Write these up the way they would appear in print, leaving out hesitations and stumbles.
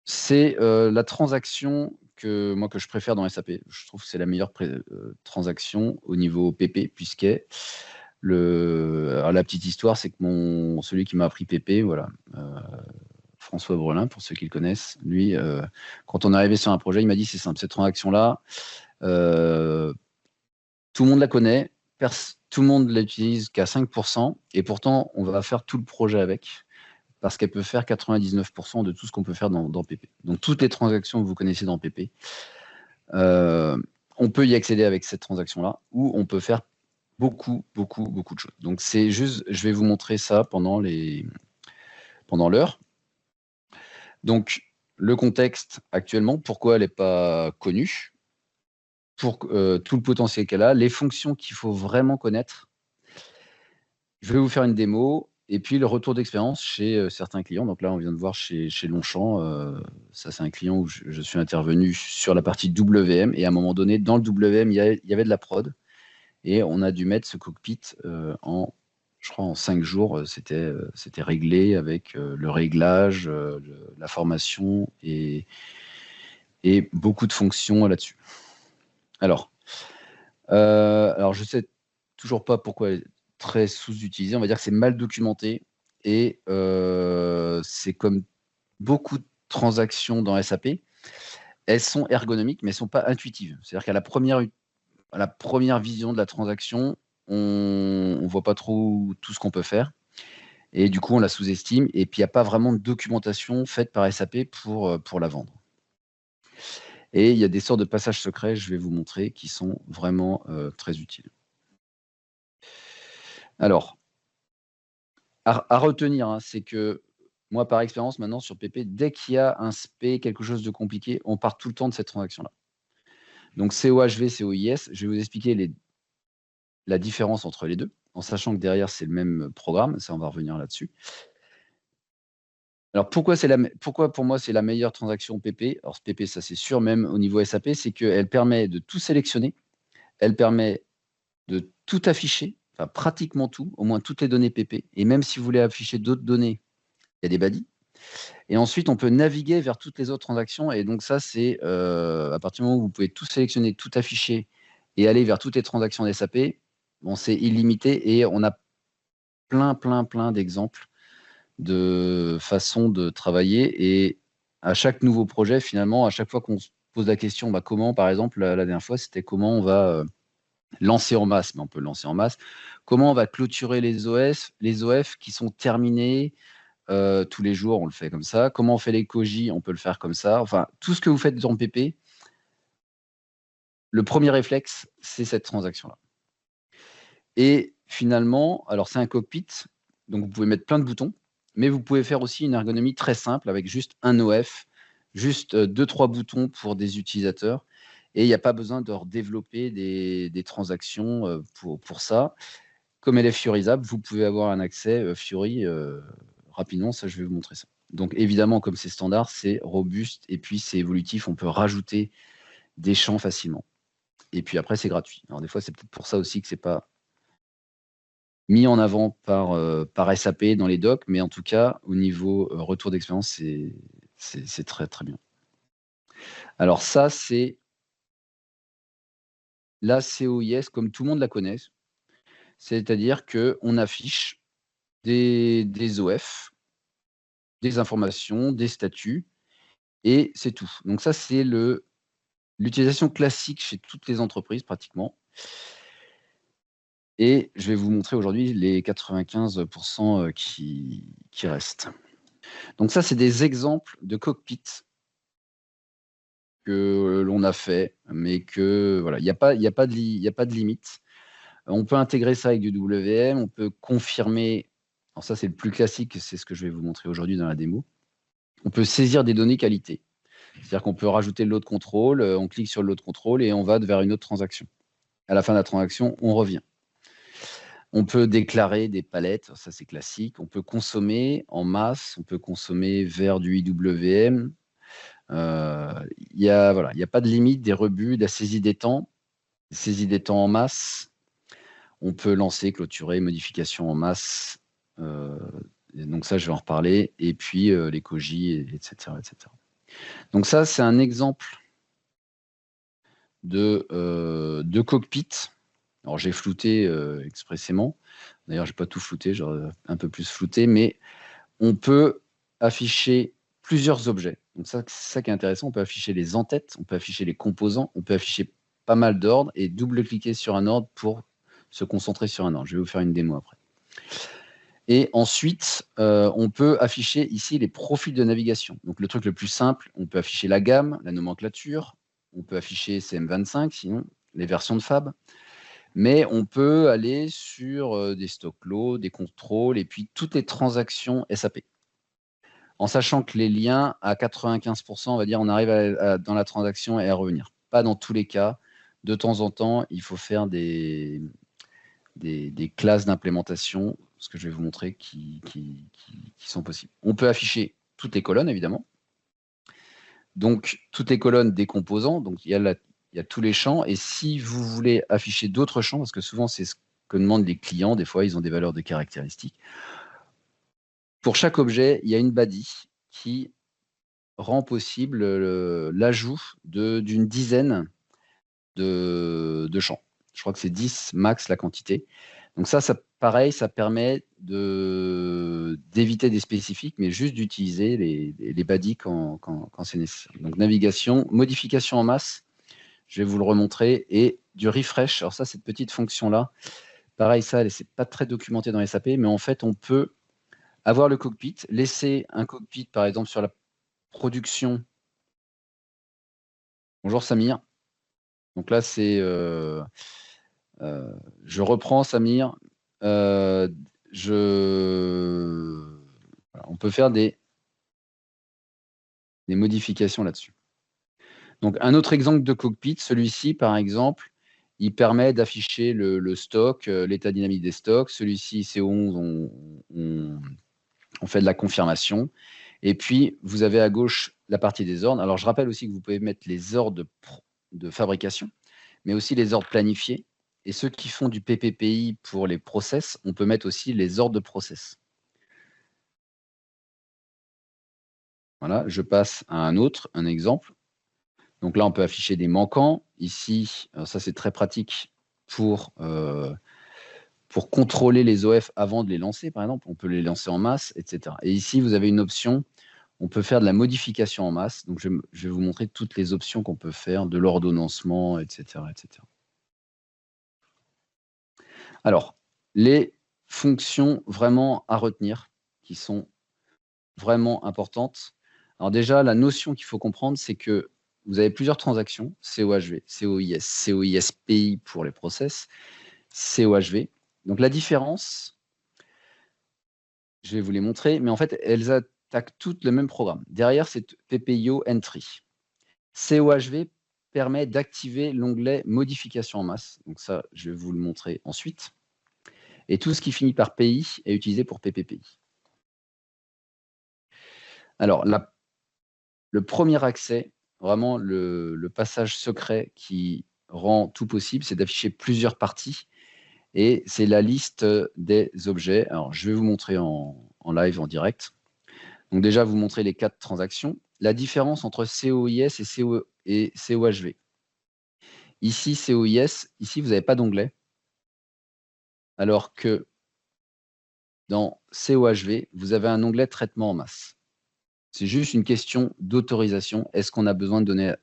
C'est la transaction que je préfère dans SAP. Je trouve que c'est la meilleure transaction au niveau PP, alors, la petite histoire, c'est que celui qui m'a appris PP, voilà, François Brelin, pour ceux qui le connaissent, lui, quand on est arrivé sur un projet, il m'a dit c'est simple, cette transaction-là, tout le monde la connaît, tout le monde l'utilise qu'à 5%, et pourtant, on va faire tout le projet avec, parce qu'elle peut faire 99% de tout ce qu'on peut faire dans PP. Donc, toutes les transactions que vous connaissez dans PP, on peut y accéder avec cette transaction-là, ou on peut faire beaucoup de choses. Donc, c'est juste, je vais vous montrer ça pendant l'heure. Donc, le contexte actuellement, pourquoi elle n'est pas connue, pour tout le potentiel qu'elle a, les fonctions qu'il faut vraiment connaître. Je vais vous faire une démo et puis le retour d'expérience chez certains clients. Donc là, on vient de voir chez Longchamp. Ça, c'est un client où je suis intervenu sur la partie WM. Et à un moment donné, dans le WM, il y avait de la prod. Et on a dû mettre ce cockpit je crois, en 5 jours. C'était réglé avec le réglage, la formation et beaucoup de fonctions là-dessus. Alors, je ne sais toujours pas pourquoi elle est très sous-utilisée. On va dire que c'est mal documenté et c'est comme beaucoup de transactions dans SAP. Elles sont ergonomiques, mais elles ne sont pas intuitives. C'est-à-dire qu'à la première vision de la transaction, on ne voit pas trop tout ce qu'on peut faire. Et du coup, on la sous-estime. Et puis, il n'y a pas vraiment de documentation faite par SAP pour la vendre. Et il y a des sortes de passages secrets, je vais vous montrer, qui sont vraiment très utiles. Alors, à retenir, hein, c'est que moi, par expérience, maintenant, sur PP, dès qu'il y a un SP, quelque chose de compliqué, on part tout le temps de cette transaction-là. Donc, COHV, COIS, je vais vous expliquer la différence entre les deux, en sachant que derrière, c'est le même programme. Ça, on va revenir là-dessus. Alors, pourquoi pour moi, c'est la meilleure transaction PP? Alors, ce PP, ça, c'est sûr, même au niveau SAP, c'est qu'elle permet de tout sélectionner. Elle permet de tout afficher, enfin, pratiquement tout, au moins toutes les données PP. Et même si vous voulez afficher d'autres données, il y a des baddies. Et ensuite, on peut naviguer vers toutes les autres transactions. Et donc, ça, c'est à partir du moment où vous pouvez tout sélectionner, tout afficher et aller vers toutes les transactions d'SAP, bon, c'est illimité et on a plein d'exemples de façons de travailler. Et à chaque nouveau projet, finalement, à chaque fois qu'on se pose la question, comment, par exemple, la dernière fois, c'était comment on va lancer en masse, mais on peut le lancer en masse. Comment on va clôturer les OF qui sont terminés tous les jours, on le fait comme ça. Comment on fait les koji, on peut le faire comme ça. Enfin, tout ce que vous faites dans PP, le premier réflexe, c'est cette transaction-là. Et finalement, alors c'est un cockpit, donc vous pouvez mettre plein de boutons, mais vous pouvez faire aussi une ergonomie très simple avec juste un OF, juste 2-3 boutons pour des utilisateurs. Et il n'y a pas besoin de redévelopper des transactions pour ça. Comme elle est fiorisable, vous pouvez avoir un accès Fiori rapidement. Ça, je vais vous montrer ça. Donc, évidemment, comme c'est standard, c'est robuste et puis c'est évolutif. On peut rajouter des champs facilement. Et puis après, c'est gratuit. Alors, des fois, c'est peut-être pour ça aussi que ce n'est pas mis en avant par SAP dans les docs, mais en tout cas, au niveau retour d'expérience, c'est très, très bien. Alors, ça, c'est la COIS, comme tout le monde la connaît. C'est-à-dire qu'on affiche des OF, des informations, des statuts, et c'est tout. Donc ça, c'est l'utilisation classique chez toutes les entreprises, pratiquement. Et je vais vous montrer aujourd'hui les 95% qui restent. Donc ça, c'est des exemples de cockpits que l'on a fait, mais que voilà, il n'y a pas de limite. On peut intégrer ça avec du WM, on peut confirmer. Alors ça, c'est le plus classique, c'est ce que je vais vous montrer aujourd'hui dans la démo. On peut saisir des données qualité. C'est-à-dire qu'on peut rajouter le lot de contrôle, on clique sur le lot de contrôle et on va vers une autre transaction. À la fin de la transaction, on revient. On peut déclarer des palettes, ça c'est classique. On peut consommer en masse, on peut consommer vers du IWM. Il n'y a pas de limite des rebuts, de la saisie des temps en masse. On peut lancer, clôturer, modification en masse. Donc ça, je vais en reparler. Et puis les koji, etc., etc. Donc ça, c'est un exemple de cockpit. Alors j'ai flouté expressément. D'ailleurs, je n'ai pas tout flouté, j'aurais un peu plus flouté, mais on peut afficher plusieurs objets. Donc ça, c'est ça qui est intéressant. On peut afficher les entêtes, on peut afficher les composants, on peut afficher pas mal d'ordres et double-cliquer sur un ordre pour se concentrer sur un ordre. Je vais vous faire une démo après. Et ensuite, on peut afficher ici les profils de navigation. Donc le truc le plus simple, on peut afficher la gamme, la nomenclature, on peut afficher CM25, sinon les versions de Fab. Mais on peut aller sur des stock lots, des contrôles, et puis toutes les transactions SAP. En sachant que les liens, à 95%, on va dire, on arrive dans la transaction et à revenir. Pas dans tous les cas. De temps en temps, il faut faire des classes d'implémentation, ce que je vais vous montrer, qui sont possibles. On peut afficher toutes les colonnes, évidemment. Donc, toutes les colonnes des composants. Donc, il y a tous les champs. Et si vous voulez afficher d'autres champs, parce que souvent, c'est ce que demandent les clients, des fois, ils ont des valeurs de caractéristiques. Pour chaque objet, il y a une body qui rend possible l'ajout d'une dizaine de champs. Je crois que c'est 10 max la quantité. Donc ça pareil, ça permet d'éviter des spécifiques, mais juste d'utiliser les badies quand c'est nécessaire. Donc navigation, modification en masse, je vais vous le remontrer, et du refresh. Alors ça, cette petite fonction-là, pareil, ça, c'est pas très documenté dans SAP, mais en fait, on peut avoir le cockpit, laisser un cockpit, par exemple, sur la production. Bonjour Samir. Donc là, c'est... je reprends Samir. On peut faire des modifications là-dessus. Donc, un autre exemple de cockpit, celui-ci, par exemple, il permet d'afficher le stock, l'état dynamique des stocks. Celui-ci, CO11, on fait de la confirmation. Et puis, vous avez à gauche la partie des ordres. Alors, je rappelle aussi que vous pouvez mettre les ordres de fabrication, mais aussi les ordres planifiés. Et ceux qui font du PPPI pour les process, on peut mettre aussi les ordres de process. Voilà, je passe à un exemple. Donc là, on peut afficher des manquants. Ici, ça c'est très pratique pour contrôler les OF avant de les lancer, par exemple. On peut les lancer en masse, etc. Et ici, vous avez une option, on peut faire de la modification en masse. Donc je vais vous montrer toutes les options qu'on peut faire, de l'ordonnancement, etc., etc. Alors, les fonctions vraiment à retenir, qui sont vraiment importantes. Alors déjà, la notion qu'il faut comprendre, c'est que vous avez plusieurs transactions, COHV, COIS, COIS-PI pour les process, COHV. Donc la différence, je vais vous les montrer, mais en fait, elles attaquent toutes le même programme. Derrière, c'est PPIO Entry. COHV permet d'activer l'onglet Modification en masse. Donc ça, je vais vous le montrer ensuite. Et tout ce qui finit par PI est utilisé pour PPPI. Alors, le premier accès, vraiment le passage secret qui rend tout possible, c'est d'afficher plusieurs parties. Et c'est la liste des objets. Alors, je vais vous montrer en live, en direct. Donc déjà, vous montrer les 4 transactions. La différence entre COIS et COHV. Ici, COIS, ici, vous n'avez pas d'onglet. Alors que dans COHV, vous avez un onglet traitement en masse. C'est juste une question d'autorisation. Est-ce qu'on a besoin de donner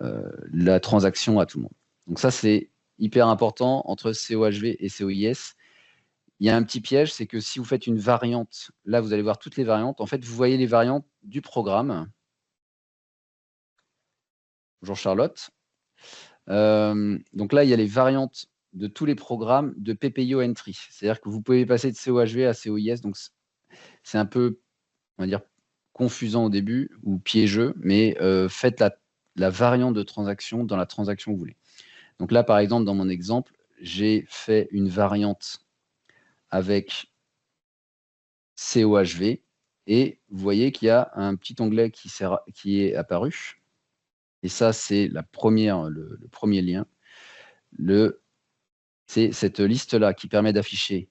la transaction à tout le monde? Donc ça, c'est hyper important entre COHV et COIS. Il y a un petit piège, c'est que si vous faites une variante, là, vous allez voir toutes les variantes. En fait, vous voyez les variantes du programme. Bonjour Charlotte. Donc là, il y a les variantes de tous les programmes de PPIO Entry. C'est-à-dire que vous pouvez passer de COHV à COIS. Donc, c'est un peu, on va dire, confusant au début ou piégeux, mais faites la variante de transaction dans la transaction que vous voulez. Donc là, par exemple, dans mon exemple, j'ai fait une variante avec COHV et vous voyez qu'il y a un petit onglet qui est apparu. Et ça, c'est le premier lien. C'est cette liste-là qui permet d'afficher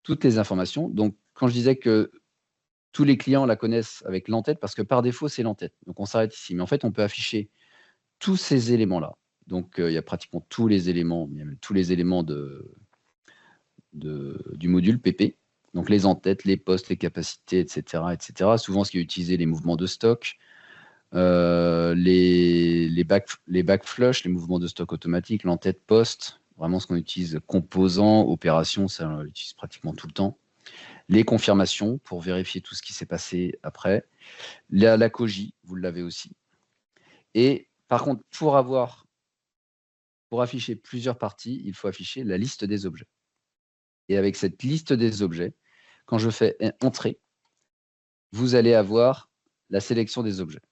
toutes les informations. Donc, quand je disais que tous les clients la connaissent avec l'entête parce que par défaut, c'est l'entête. Donc, on s'arrête ici. Mais en fait, on peut afficher tous ces éléments-là. Donc, il y a pratiquement tous les éléments, même tous les éléments du module PP. Donc, les entêtes, les postes, les capacités, etc., etc. Souvent, ce qui est utilisé, les mouvements de stock, les back flush, les mouvements de stock automatiques, l'entête poste, vraiment ce qu'on utilise, composants, opérations, ça on l'utilise pratiquement tout le temps. Les confirmations pour vérifier tout ce qui s'est passé après. La COGI, vous l'avez aussi. Et par contre, pour afficher plusieurs parties, il faut afficher la liste des objets. Et avec cette liste des objets, quand je fais Entrée, vous allez avoir la sélection des objets.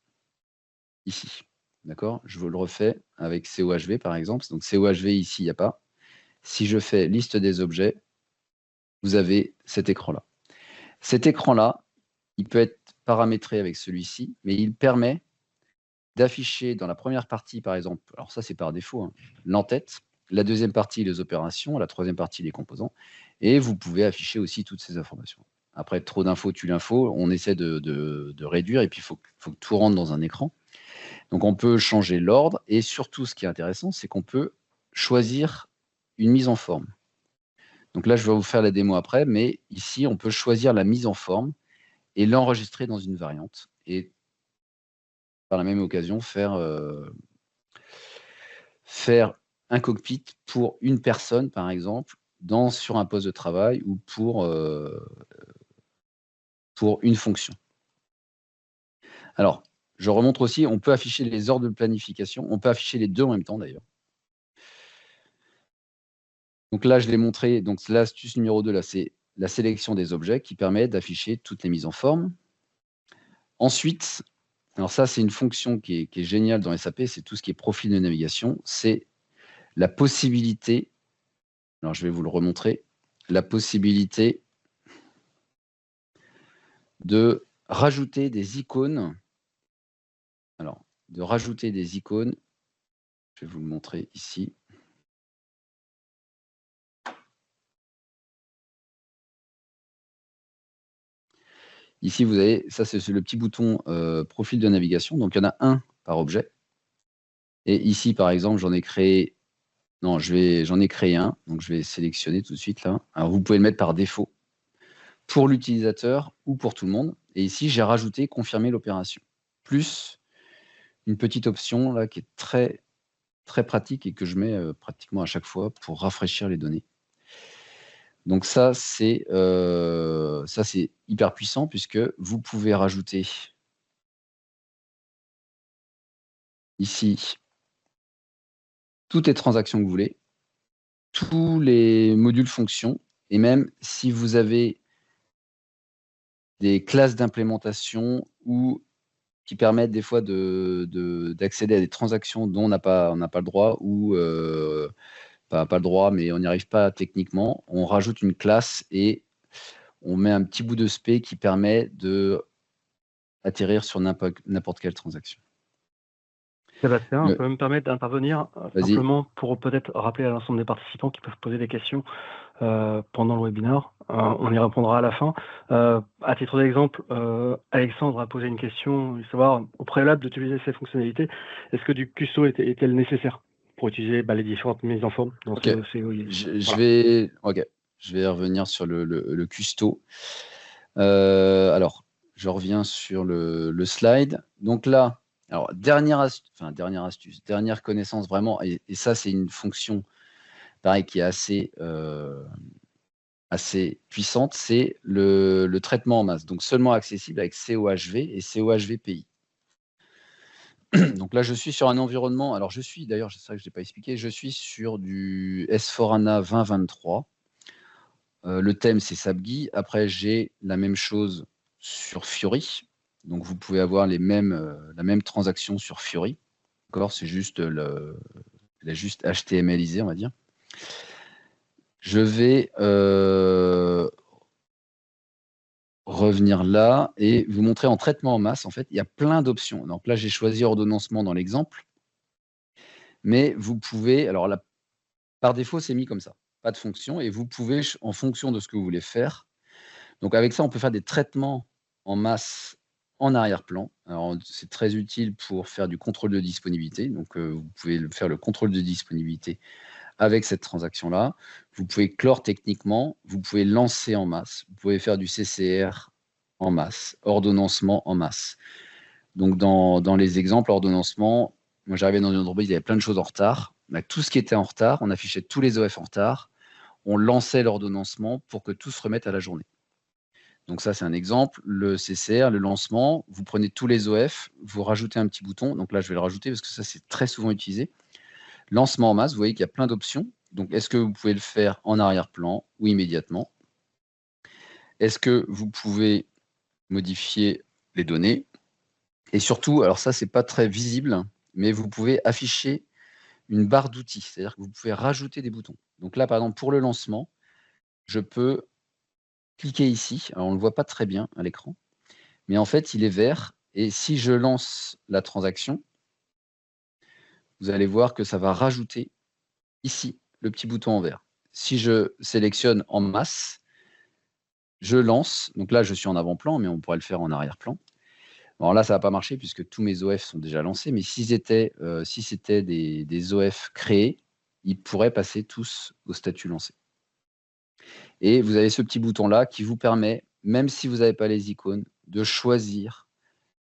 Ici. D'accord? Je vous le refais avec COHV, par exemple. Donc, COHV, ici, il n'y a pas. Si je fais liste des objets, vous avez cet écran-là. Cet écran-là, il peut être paramétré avec celui-ci, mais il permet d'afficher dans la première partie, par exemple, alors ça, c'est par défaut, hein, l'entête, la deuxième partie, les opérations, la troisième partie, les composants, et vous pouvez afficher aussi toutes ces informations. Après, trop d'infos tue l'info, on essaie de réduire, et puis il faut que tout rentre dans un écran. Donc, on peut changer l'ordre, et surtout, ce qui est intéressant, c'est qu'on peut choisir une mise en forme. Donc là, je vais vous faire la démo après, mais ici, on peut choisir la mise en forme et l'enregistrer dans une variante. Et par la même occasion, faire un cockpit pour une personne, par exemple, sur un poste de travail ou pour une fonction. Alors, je remontre aussi, on peut afficher les ordres de planification. On peut afficher les deux en même temps, d'ailleurs. Donc là, je l'ai montré. Donc l'astuce numéro 2, là, c'est la sélection des objets qui permet d'afficher toutes les mises en forme. Ensuite, alors ça, c'est une fonction qui est géniale dans SAP, c'est tout ce qui est profil de navigation. C'est la possibilité, alors je vais vous le remontrer, la possibilité de rajouter des icônes. Alors, de rajouter des icônes, je vais vous le montrer ici. Ici, vous avez, ça c'est le petit bouton profil de navigation. Donc, il y en a un par objet. Et ici, par exemple, j'en ai créé un. Donc, je vais sélectionner tout de suite là. Alors, vous pouvez le mettre par défaut pour l'utilisateur ou pour tout le monde. Et ici, j'ai rajouté confirmer l'opération. Plus une petite option là qui est très, très pratique et que je mets pratiquement à chaque fois pour rafraîchir les données. Donc ça, c'est hyper puissant puisque vous pouvez rajouter ici toutes les transactions que vous voulez, tous les modules fonctions, et même si vous avez des classes d'implémentation ou qui permettent des fois d'accéder à des transactions dont on n'a pas le droit ou pas le droit, mais on n'y arrive pas techniquement, on rajoute une classe et on met un petit bout de spé qui permet de atterrir sur n'importe quelle transaction. Sébastien, on peut me permettre d'intervenir simplement pour peut-être rappeler à l'ensemble des participants qui peuvent poser des questions pendant le webinaire. On y répondra à la fin. À titre d'exemple, Alexandre a posé une question, il savoir, au préalable d'utiliser ces fonctionnalités, est-ce que du custo est-elle nécessaire pour utiliser les différentes mises en forme dans je vais revenir sur le custo. Alors, je reviens sur le slide. Donc là, alors, dernière astuce, dernière connaissance vraiment, et ça, c'est une fonction, pareil, qui est assez puissante, c'est le traitement en masse, donc seulement accessible avec COHV et COHV-PI. Donc là, je suis sur un environnement, alors d'ailleurs, c'est ça que je n'ai pas expliqué, je suis sur du S4HANA 2023. Le thème, c'est SAPGI. Après, j'ai la même chose sur Fiori. Donc, vous pouvez avoir la même transaction sur Fiori. C'est juste juste HTMLisé, on va dire. Je vais revenir là et vous montrer en traitement en masse. En fait, il y a plein d'options. Donc là, j'ai choisi ordonnancement dans l'exemple. Mais vous pouvez, alors là, par défaut, c'est mis comme ça. Pas de fonction. Et vous pouvez, en fonction de ce que vous voulez faire, donc avec ça, on peut faire des traitements en masse en arrière-plan. Alors, c'est très utile pour faire du contrôle de disponibilité. Donc, vous pouvez faire le contrôle de disponibilité avec cette transaction-là. Vous pouvez clore techniquement, vous pouvez lancer en masse, vous pouvez faire du CCR en masse, ordonnancement en masse. Donc, dans les exemples, ordonnancement, moi j'arrivais dans une entreprise, il y avait plein de choses en retard. Tout ce qui était en retard, on affichait tous les OF en retard, on lançait l'ordonnancement pour que tout se remette à la journée. Donc ça, c'est un exemple. Le CCR, le lancement, vous prenez tous les OF, vous rajoutez un petit bouton. Donc là, je vais le rajouter parce que ça, c'est très souvent utilisé. Lancement en masse, vous voyez qu'il y a plein d'options. Donc, est-ce que vous pouvez le faire en arrière-plan ou immédiatement? Est-ce que vous pouvez modifier les données? Et surtout, alors ça, c'est pas très visible, mais vous pouvez afficher une barre d'outils, c'est-à-dire que vous pouvez rajouter des boutons. Donc là, par exemple, pour le lancement, je peux cliquer ici. Alors, on ne le voit pas très bien à l'écran, mais en fait, il est vert. Et si je lance la transaction, vous allez voir que ça va rajouter ici le petit bouton en vert. Si je sélectionne en masse, je lance. Donc là, je suis en avant-plan, mais on pourrait le faire en arrière-plan. Alors là, ça ne va pas marcher puisque tous mes OF sont déjà lancés. Mais si c'était des OF créés, ils pourraient passer tous au statut lancé. Et vous avez ce petit bouton-là qui vous permet, même si vous n'avez pas les icônes, de choisir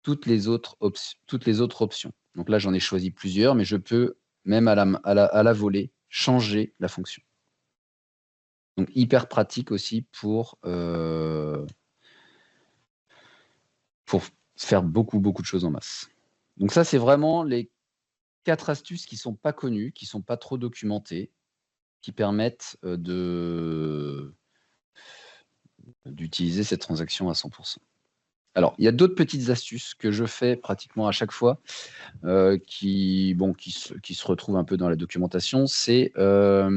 toutes les autres options. Donc là, j'en ai choisi plusieurs, mais je peux, même à la volée, changer la fonction. Donc, hyper pratique aussi pour faire beaucoup de choses en masse. Donc ça, c'est vraiment les 4 astuces qui ne sont pas connues, qui ne sont pas trop documentées, qui permettent d'utiliser cette transaction à 100%. Alors, il y a d'autres petites astuces que je fais pratiquement à chaque fois, qui se retrouvent un peu dans la documentation. C'est là,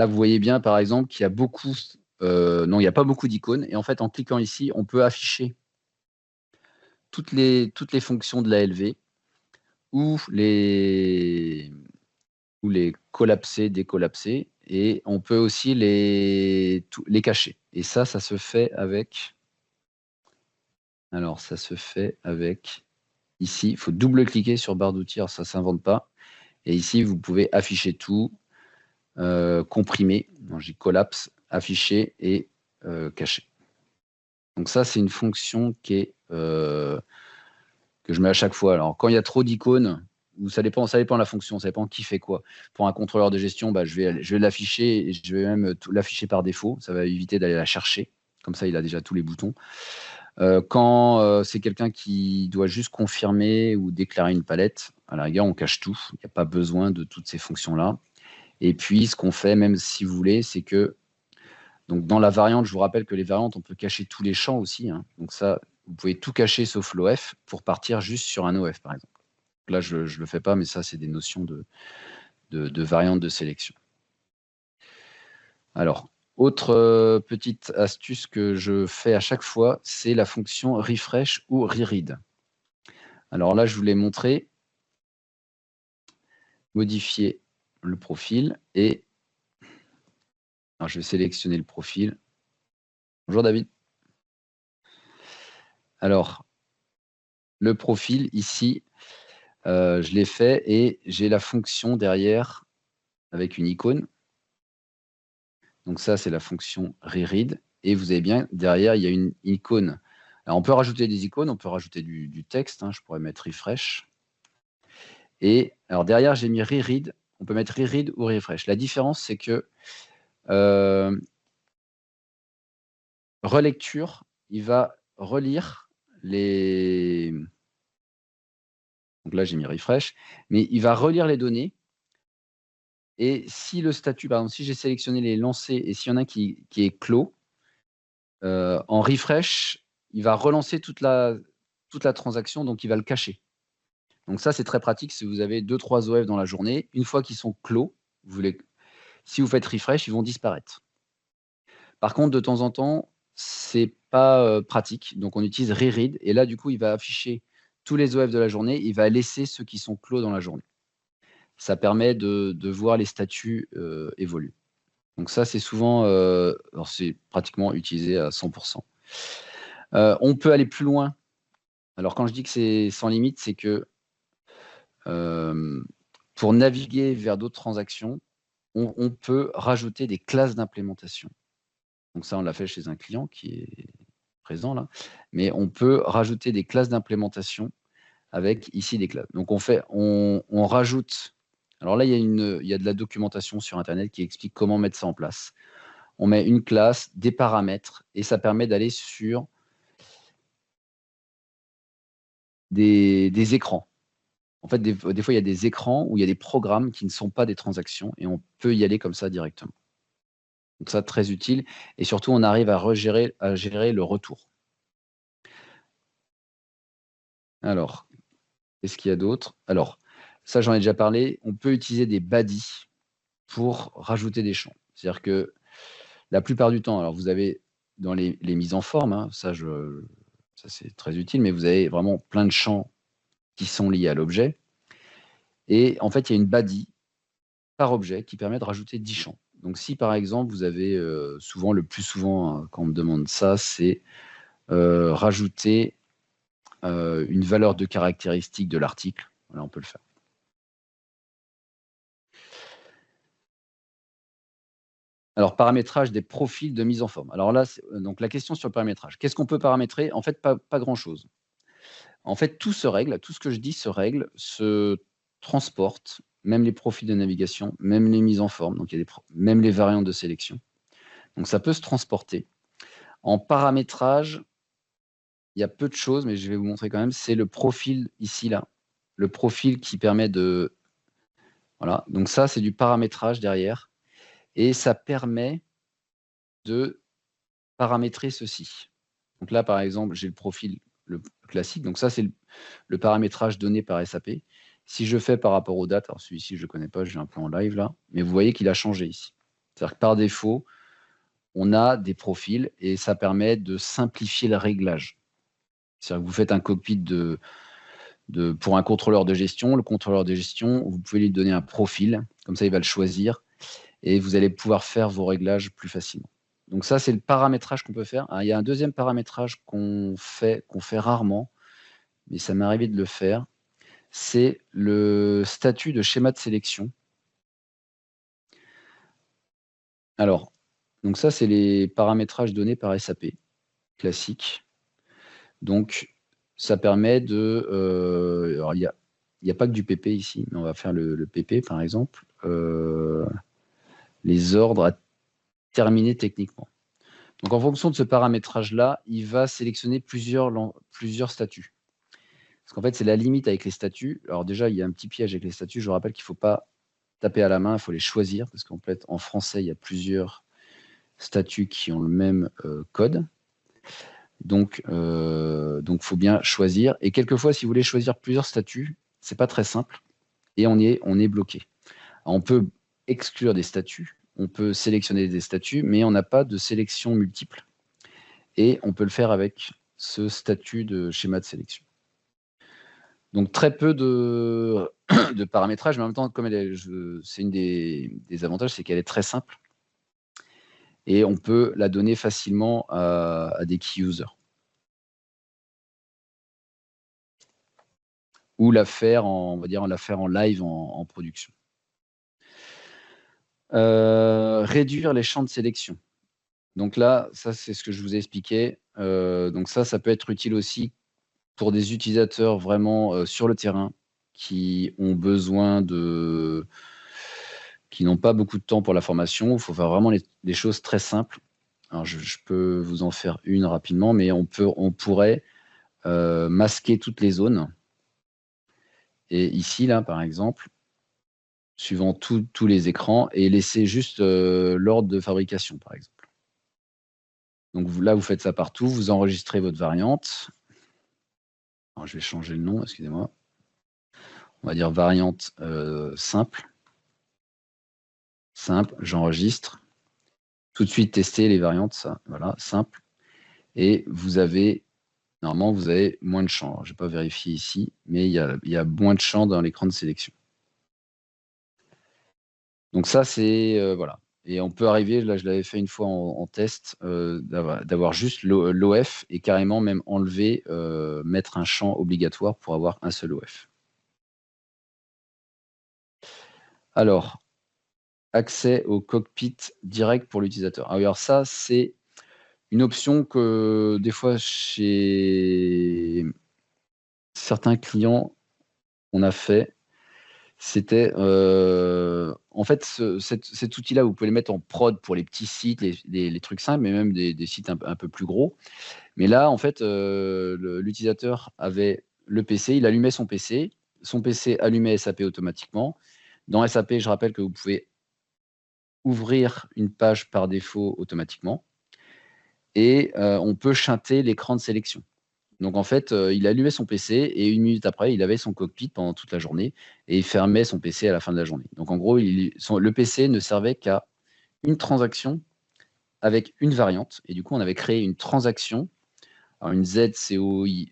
vous voyez bien, par exemple, qu'il y a beaucoup... non, il n'y a pas beaucoup d'icônes. Et en fait, en cliquant ici, on peut afficher toutes les fonctions de la LV ou les collapser, décollapser. Et on peut aussi les cacher. Et ça se fait avec... Alors, ça se fait avec... Ici, il faut double-cliquer sur barre d'outils. Alors, ça ne s'invente pas. Et ici, vous pouvez afficher tout, comprimer. J'y collapse, afficher et cacher. Donc ça, c'est une fonction qui est, que je mets à chaque fois. Alors, quand il y a trop d'icônes, ça dépend de la fonction, ça dépend qui fait quoi. Pour un contrôleur de gestion, je vais l'afficher et je vais même l'afficher par défaut. Ça va éviter d'aller la chercher. Comme ça, il a déjà tous les boutons. Quand c'est quelqu'un qui doit juste confirmer ou déclarer une palette, à la rigueur, on cache tout. Il n'y a pas besoin de toutes ces fonctions-là. Et puis, ce qu'on fait, même si vous voulez, c'est que donc dans la variante, je vous rappelle que les variantes, on peut cacher tous les champs aussi. Hein. Donc ça, vous pouvez tout cacher sauf l'OF pour partir juste sur un OF, par exemple. Là, je ne le fais pas, mais ça, c'est des notions de variante de sélection. Alors, autre petite astuce que je fais à chaque fois, c'est la fonction refresh ou reread. Alors là, je vous l'ai montré. Modifier le profil et... Alors, je vais sélectionner le profil. Bonjour David. Alors, le profil ici, je l'ai fait et j'ai la fonction derrière avec une icône. Donc ça, c'est la fonction reread. Et vous avez bien, derrière, il y a une icône. Alors, on peut rajouter des icônes, on peut rajouter du texte. Hein, je pourrais mettre refresh. Et alors derrière, j'ai mis reread. On peut mettre reread ou refresh. La différence, c'est que relecture, il va relire les... Donc là, j'ai mis refresh. Mais il va relire les données. Et si le statut, par exemple, si j'ai sélectionné les lancers et s'il y en a qui est clos, en refresh, il va relancer toute la transaction, donc il va le cacher. Donc ça, c'est très pratique si vous avez 2-3 OF dans la journée. Une fois qu'ils sont clos, si vous faites refresh, ils vont disparaître. Par contre, de temps en temps, c'est pas pratique. Donc on utilise reread. Et là, du coup, il va afficher tous les OF de la journée. Il va laisser ceux qui sont clos dans la journée. Ça permet de voir les statuts évoluer. Donc ça, c'est souvent, c'est pratiquement utilisé à 100%. On peut aller plus loin. Alors quand je dis que c'est sans limite, c'est que pour naviguer vers d'autres transactions, on peut rajouter des classes d'implémentation. Donc ça, on l'a fait chez un client qui est présent là. Mais on peut rajouter des classes d'implémentation avec ici des classes. Donc on rajoute. Alors là, il y a de la documentation sur Internet qui explique comment mettre ça en place. On met une classe, des paramètres, et ça permet d'aller sur des écrans. En fait, des fois, il y a des écrans où il y a des programmes qui ne sont pas des transactions, et on peut y aller comme ça directement. Donc ça, très utile. Et surtout, on arrive à gérer le retour. Alors, qu'est-ce qu'il y a d'autre? Alors, ça, j'en ai déjà parlé. On peut utiliser des badies pour rajouter des champs. C'est-à-dire que la plupart du temps, alors vous avez dans les mises en forme, hein, ça c'est très utile, mais vous avez vraiment plein de champs qui sont liés à l'objet. Et en fait, il y a une badi par objet qui permet de rajouter 10 champs. Donc si par exemple, vous avez le plus souvent quand on me demande ça, c'est rajouter une valeur de caractéristique de l'article. Voilà, on peut le faire. Alors, paramétrage des profils de mise en forme. Alors là, donc la question sur le paramétrage. Qu'est-ce qu'on peut paramétrer? En fait, pas grand-chose. En fait, tout se règle, tout ce que je dis se règle, se transporte, même les profils de navigation, même les mises en forme, donc il y a même les variantes de sélection. Donc ça peut se transporter. En paramétrage, il y a peu de choses, mais je vais vous montrer quand même. C'est le profil ici, là. Le profil qui permet de... Voilà, donc ça, c'est du paramétrage derrière. Et ça permet de paramétrer ceci. Donc là, par exemple, j'ai le profil classique. Donc ça, c'est le paramétrage donné par SAP. Si je fais par rapport aux dates, alors celui-ci, je ne le connais pas, je vais un peu en live là, mais vous voyez qu'il a changé ici. C'est-à-dire que par défaut, on a des profils et ça permet de simplifier le réglage. C'est-à-dire que vous faites un cockpit pour un contrôleur de gestion. Le contrôleur de gestion, vous pouvez lui donner un profil, comme ça il va le choisir et vous allez pouvoir faire vos réglages plus facilement. Donc ça, c'est le paramétrage qu'on peut faire. Il y a un deuxième paramétrage qu'on fait rarement, mais ça m'est arrivé de le faire. C'est le statut de schéma de sélection. Alors, donc ça, c'est les paramétrages donnés par SAP, classique. Donc, ça permet de... alors, il n'y a pas que du PP ici, mais on va faire le PP, par exemple. Les ordres à terminer techniquement. Donc, en fonction de ce paramétrage-là, il va sélectionner plusieurs statuts. Parce qu'en fait, c'est la limite avec les statuts. Alors déjà, il y a un petit piège avec les statuts. Je vous rappelle qu'il ne faut pas taper à la main, il faut les choisir. Parce qu'en fait, en français, il y a plusieurs statuts qui ont le même code. Donc, faut bien choisir. Et quelquefois, si vous voulez choisir plusieurs statuts, ce n'est pas très simple. Et on est bloqué. Alors, on peut exclure des statuts. On peut sélectionner des statuts, mais on n'a pas de sélection multiple. Et on peut le faire avec ce statut de schéma de sélection. Donc très peu de paramétrage, mais en même temps, comme c'est une des avantages, c'est qu'elle est très simple. Et on peut la donner facilement à des key users. Ou la faire en live en production. Réduire les champs de sélection. Donc là, ça c'est ce que je vous ai expliqué. Donc ça peut être utile aussi pour des utilisateurs vraiment sur le terrain qui ont besoin qui n'ont pas beaucoup de temps pour la formation. Il faut faire vraiment des choses très simples. Alors je peux vous en faire une rapidement, mais on pourrait masquer toutes les zones. Et ici, là, par exemple, suivant tous les écrans, et laisser juste l'ordre de fabrication, par exemple. Donc là, vous faites ça partout, vous enregistrez votre variante. Alors, je vais changer le nom, excusez-moi. On va dire variante simple. Simple, j'enregistre. Tout de suite, tester les variantes, ça, voilà, simple. Et normalement, vous avez moins de champs. Alors, je ne vais pas vérifier ici, mais il y a moins de champs dans l'écran de sélection. Donc ça, c'est voilà. Et on peut arriver, là je l'avais fait une fois en test, d'avoir juste l'OF et carrément même enlever, mettre un champ obligatoire pour avoir un seul OF. Alors, accès au cockpit direct pour l'utilisateur. Alors ça, c'est une option que des fois chez certains clients, on a fait. C'était en fait cet outil-là, vous pouvez le mettre en prod pour les petits sites, les trucs simples, mais même des sites un peu plus gros. Mais là, en fait, l'utilisateur avait le PC, il allumait son PC allumait SAP automatiquement. Dans SAP, je rappelle que vous pouvez ouvrir une page par défaut automatiquement et on peut chanter l'écran de sélection. Donc en fait, il allumait son PC et 1 minute après, il avait son cockpit pendant toute la journée et il fermait son PC à la fin de la journée. Donc en gros, le PC ne servait qu'à une transaction avec une variante. Et du coup, on avait créé une transaction, alors une ZCOIS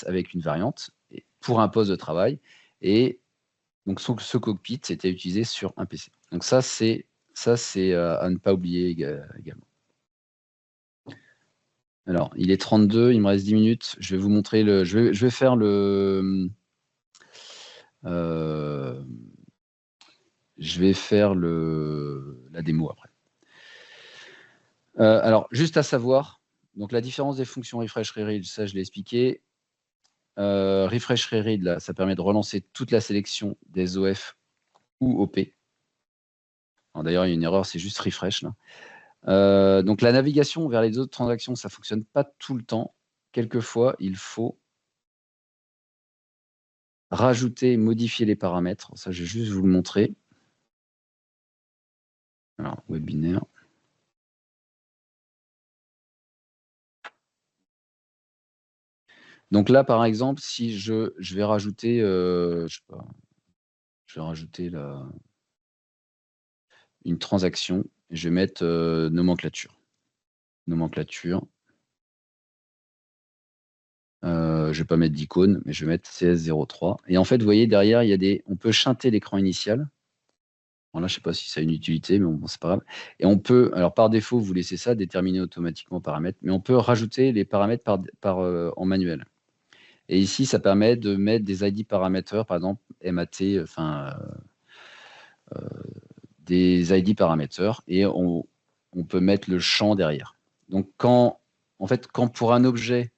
avec une variante pour un poste de travail. Et donc ce cockpit, c'était utilisé sur un PC. Donc ça, c'est à ne pas oublier également. Alors, il est 32, il me reste 10 minutes. Je vais vous montrer je vais faire la démo après. Alors, juste à savoir, donc la différence des fonctions refresh reread, ça je l'ai expliqué. Refresh reread, là, ça permet de relancer toute la sélection des OF ou OP. D'ailleurs, il y a une erreur, c'est juste refresh là. Donc la navigation vers les autres transactions, ça ne fonctionne pas tout le temps. Quelquefois, il faut rajouter, modifier les paramètres. Ça, je vais juste vous le montrer. Alors, webinaire. Donc là, par exemple, si je vais rajouter, je sais pas, je vais rajouter une transaction, et je vais mettre nomenclature. Nomenclature. Je ne vais pas mettre d'icône, mais je vais mettre CS03. Et en fait, vous voyez, derrière, on peut chanter l'écran initial. Bon, là, je ne sais pas si ça a une utilité, mais bon, c'est pas grave. Et on peut, alors par défaut, vous laissez ça, déterminer automatiquement paramètres, mais on peut rajouter les paramètres en manuel. Et ici, ça permet de mettre des ID paraméteurs, par exemple MAT, des ID paraméteurs, et on peut mettre le champ derrière. Donc, quand pour un objet,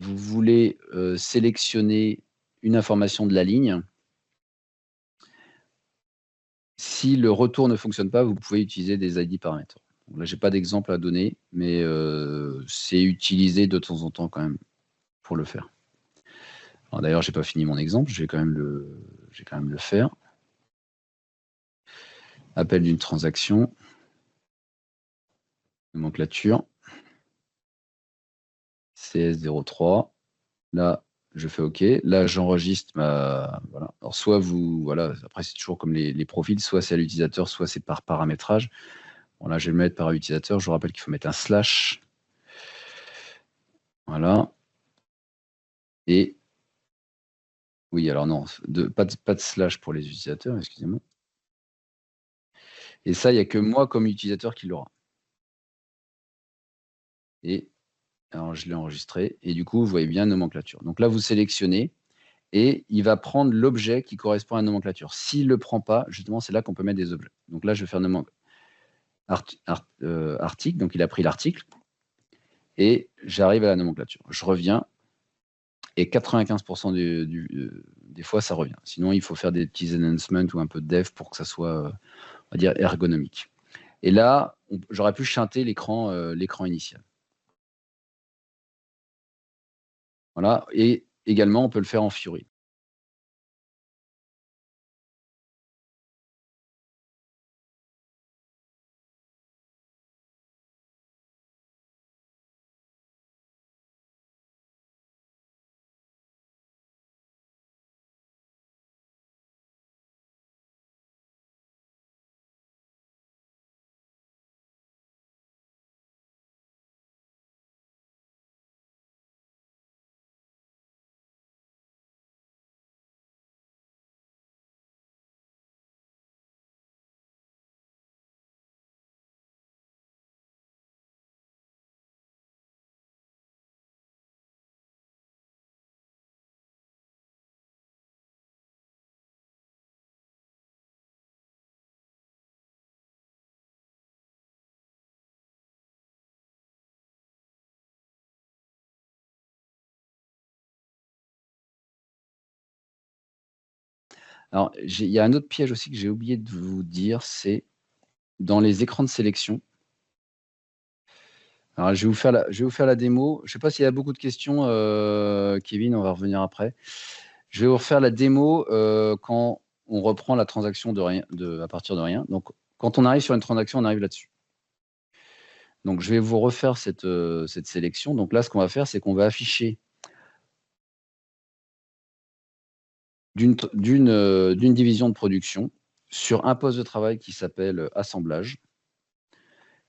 vous voulez sélectionner une information de la ligne, si le retour ne fonctionne pas, vous pouvez utiliser des ID paramètres. Donc là, je n'ai pas d'exemple à donner, mais c'est utilisé de temps en temps quand même pour le faire. D'ailleurs, je n'ai pas fini mon exemple, je vais quand même le faire. Appel d'une transaction, nomenclature, CS03. Là, je fais OK. Là, j'enregistre ma. Voilà. Alors, soit vous. Voilà. Après, c'est toujours comme les profils. Soit c'est à l'utilisateur, soit c'est par paramétrage. Bon, là, je vais le mettre par utilisateur. Je vous rappelle qu'il faut mettre un slash. Voilà. Et. Oui, alors non. Pas de slash pour les utilisateurs, excusez-moi. Et ça, il n'y a que moi comme utilisateur qui l'aura. Et. Alors, je l'ai enregistré. Et du coup, vous voyez bien nomenclature. Donc là, vous sélectionnez. Et il va prendre l'objet qui correspond à la nomenclature. S'il ne le prend pas, justement, c'est là qu'on peut mettre des objets. Donc là, je vais faire article, donc il a pris l'article, et j'arrive à la nomenclature. Je reviens, et 95% des fois, ça revient. Sinon, il faut faire des petits enhancements ou un peu de dev pour que ça soit, on va dire, ergonomique. Et là, j'aurais pu chanter l'écran initial. Voilà, et également, on peut le faire en Fiori. Alors, il y a un autre piège aussi que j'ai oublié de vous dire, c'est dans les écrans de sélection. Alors, je vais vous faire la démo. Je ne sais pas s'il y a beaucoup de questions, Kevin, on va revenir après. Je vais vous refaire la démo quand on reprend la transaction à partir de rien. Donc, quand on arrive sur une transaction, on arrive là-dessus. Donc, je vais vous refaire cette sélection. Donc là, ce qu'on va faire, c'est qu'on va afficher d'une division de production sur un poste de travail qui s'appelle assemblage.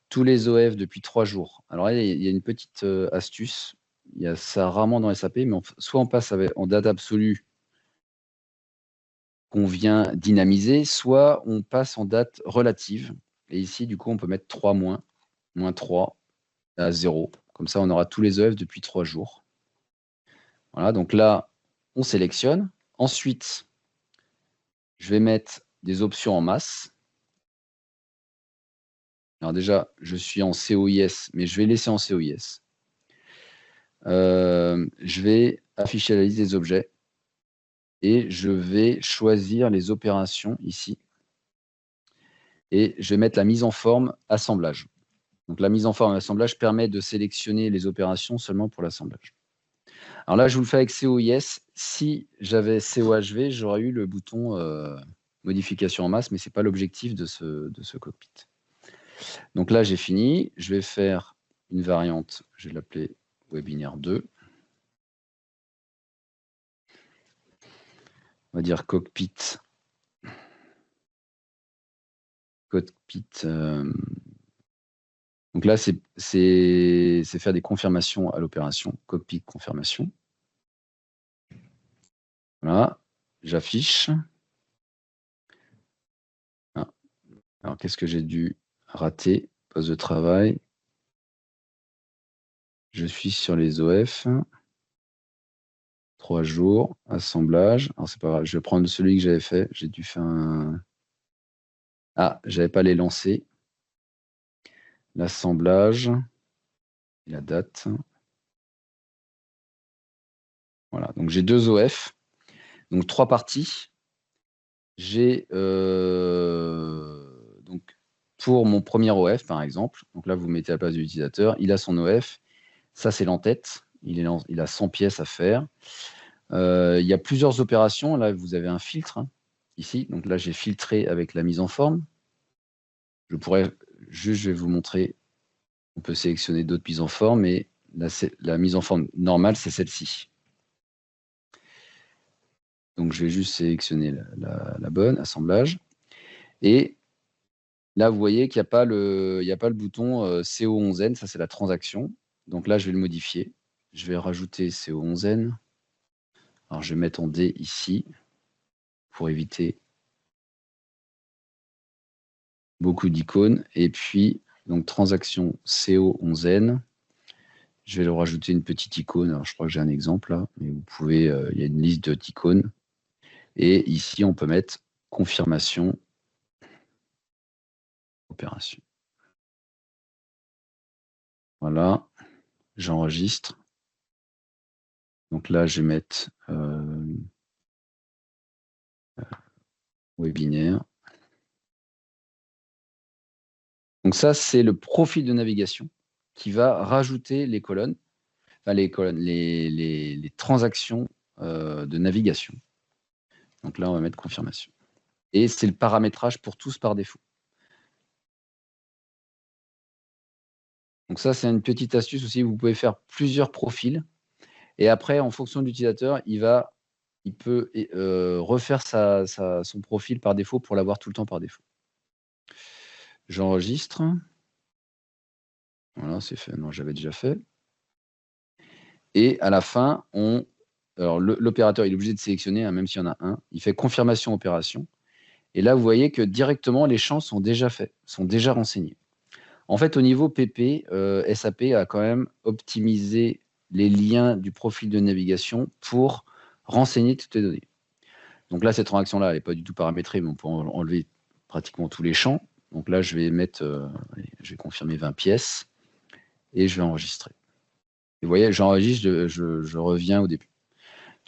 Tous les OF depuis 3 jours. Alors, il y a une petite astuce. Il y a ça rarement dans SAP, mais soit on passe en date absolue qu'on vient dynamiser, soit on passe en date relative. Et ici, du coup, on peut mettre 3 moins 3 à 0. Comme ça, on aura tous les OF depuis 3 jours. Voilà, donc là, on sélectionne. Ensuite, je vais mettre des options en masse. Alors déjà, je suis en COIS, mais je vais laisser en COIS. Je vais afficher la liste des objets et je vais choisir les opérations ici. Et je vais mettre la mise en forme assemblage. Donc la mise en forme assemblage permet de sélectionner les opérations seulement pour l'assemblage. Alors là, je vous le fais avec COIS. Si j'avais COHV, j'aurais eu le bouton modification en masse, mais ce n'est pas l'objectif de ce cockpit. Donc là, j'ai fini. Je vais faire une variante, je vais l'appeler webinaire 2. On va dire cockpit. Donc là, c'est faire des confirmations à l'opération, cockpit confirmation. Voilà, j'affiche. Ah. Alors, qu'est-ce que j'ai dû rater? Poste de travail. Je suis sur les OF. 3 jours, assemblage. Alors, c'est pas grave, je vais prendre celui que j'avais fait. J'ai dû faire un... Ah, j'avais pas les lancés. L'assemblage. Et la date. Voilà, donc j'ai 2 OF. Donc 3 parties. J'ai donc pour mon premier OF, par exemple, donc là vous mettez à la place de l'utilisateur, il a son OF, ça c'est l'entête, il a 100 pièces à faire. Il y a plusieurs opérations, là vous avez un filtre, hein, ici, donc là j'ai filtré avec la mise en forme. Je vais vous montrer, on peut sélectionner d'autres mises en forme, mais la mise en forme normale c'est celle-ci. Donc je vais juste sélectionner la bonne, assemblage. Et là, vous voyez qu'il n'y a pas le bouton CO11N, ça c'est la transaction. Donc là, je vais le modifier. Je vais rajouter CO11N. Alors je vais mettre en D ici pour éviter beaucoup d'icônes. Et puis, donc transaction CO11N. Je vais leur rajouter une petite icône. Alors je crois que j'ai un exemple là, mais vous pouvez, il y a une liste d'icônes. Et ici, on peut mettre confirmation opération. Voilà, j'enregistre. Donc là, je vais mettre webinaire. Donc ça, c'est le profil de navigation qui va rajouter les colonnes, enfin les transactions de navigation. Donc là, on va mettre confirmation. Et c'est le paramétrage pour tous par défaut. Donc ça, c'est une petite astuce aussi. Vous pouvez faire plusieurs profils. Et après, en fonction de l'utilisateur, il peut refaire son profil par défaut pour l'avoir tout le temps par défaut. J'enregistre. Voilà, c'est fait. Non, j'avais déjà fait. Et à la fin, alors l'opérateur il est obligé de sélectionner, hein, même s'il y en a un. Il fait confirmation opération. Et là, vous voyez que directement, les champs sont déjà faits, sont déjà renseignés. En fait, au niveau PP, SAP a quand même optimisé les liens du profil de navigation pour renseigner toutes les données. Donc là, cette transaction-là, elle n'est pas du tout paramétrée, mais on peut enlever pratiquement tous les champs. Donc là, je vais confirmer 20 pièces et je vais enregistrer. Et vous voyez, j'enregistre, je reviens au début.